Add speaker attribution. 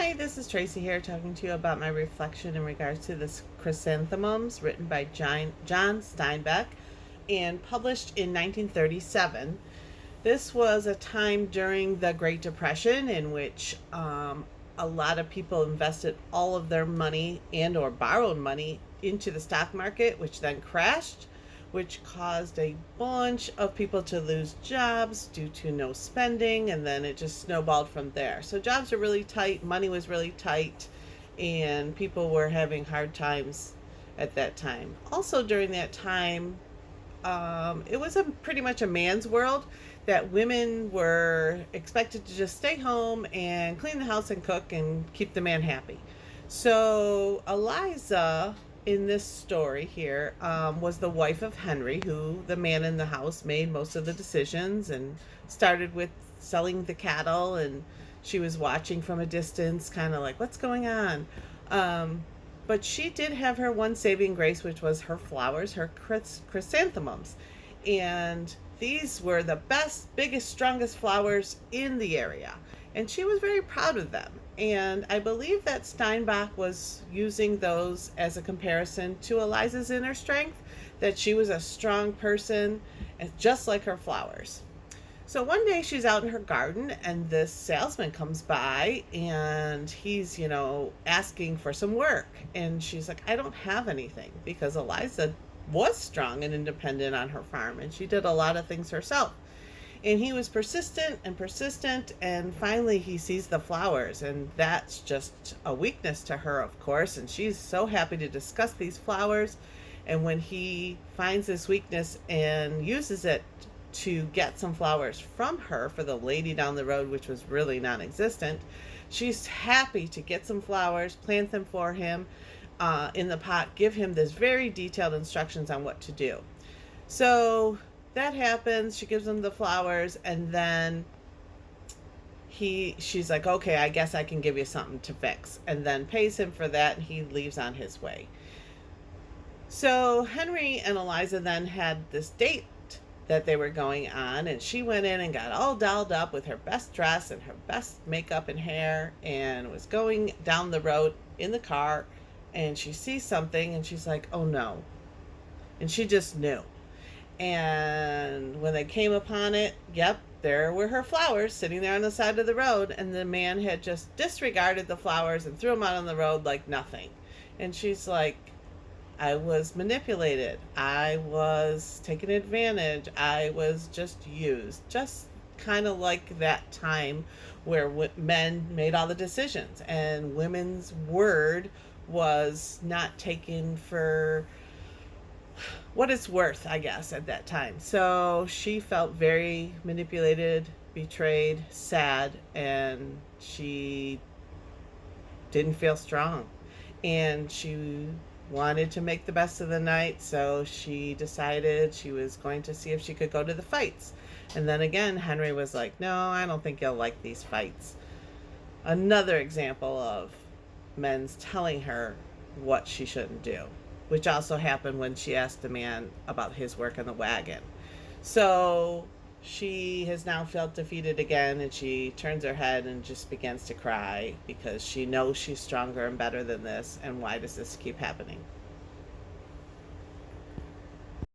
Speaker 1: Hi, this is Tracy here talking to you about my reflection in regards to this Chrysanthemums written by John Steinbeck and published in 1937. This was a time during the Great Depression in which a lot of people invested all of their money and or borrowed money into the stock market, which then crashed, which caused a bunch of people to lose jobs due to no spending, and then it just snowballed from there. So jobs were really tight, money was really tight, and people were having hard times at that time. Also, during that time, it was pretty much a man's world, that women were expected to just stay home and clean the house and cook and keep the man happy. So Eliza in this story here was the wife of Henry, who the man in the house made most of the decisions and started with selling the cattle, and she was watching from a distance, kind of like, what's going on? But she did have her one saving grace, which was her flowers, her chrysanthemums. And these were the best, biggest, strongest flowers in the area. And she was very proud of them. And I believe that Steinbach was using those as a comparison to Eliza's inner strength, that she was a strong person, and just like her flowers. So one day she's out in her garden and this salesman comes by and he's, asking for some work. And she's like, I don't have anything, because Eliza was strong and independent on her farm and she did a lot of things herself. And he was persistent and persistent, and finally he sees the flowers, and that's just a weakness to her, of course, and she's so happy to discuss these flowers. And when he finds this weakness and uses it to get some flowers from her for the lady down the road, which was really non-existent, she's happy to get some flowers, plant them for him in the pot, give him this very detailed instructions on what to do. So that happens. She gives him the flowers, and then she's like, okay, I guess I can give you something to fix, and then pays him for that, and he leaves on his way. So Henry and Eliza then had this date that they were going on, and she went in and got all dolled up with her best dress and her best makeup and hair, and was going down the road in the car, and she sees something and she's like, oh no. And she just knew. And when they came upon it, yep, there were her flowers sitting there on the side of the road, and the man had just disregarded the flowers and threw them out on the road like nothing. And she's like, I was manipulated, I was taken advantage, I was just used. Just kind of like that time where men made all the decisions and women's word was not taken for what it's worth, I guess, at that time. So she felt very manipulated, betrayed, sad, and she didn't feel strong. And she wanted to make the best of the night, so she decided she was going to see if she could go to the fights. And then again, Henry was like, no, I don't think you'll like these fights. Another example of men's telling her what she shouldn't do, which also happened when she asked the man about his work in the wagon. So she has now felt defeated again, and she turns her head and just begins to cry because she knows she's stronger and better than this, and why does this keep happening?